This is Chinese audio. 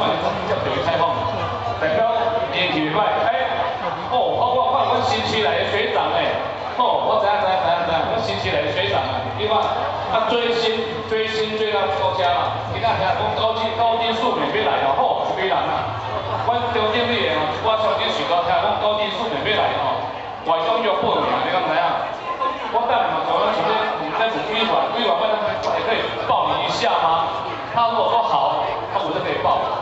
是接受采访，代表年纪袂歹，我看阮新区来的学长诶，我知影，阮新区来的学长啊，你看追星追到国家嘛，你看讲高金素免费来哦，一堆人啊，阮中经理的我相信许多听讲高金素免费来哦，外中又报名，你敢知影？我等嘛，我们直接在主委员问他也可以报名一下吗？他如果说好，那我就可以报。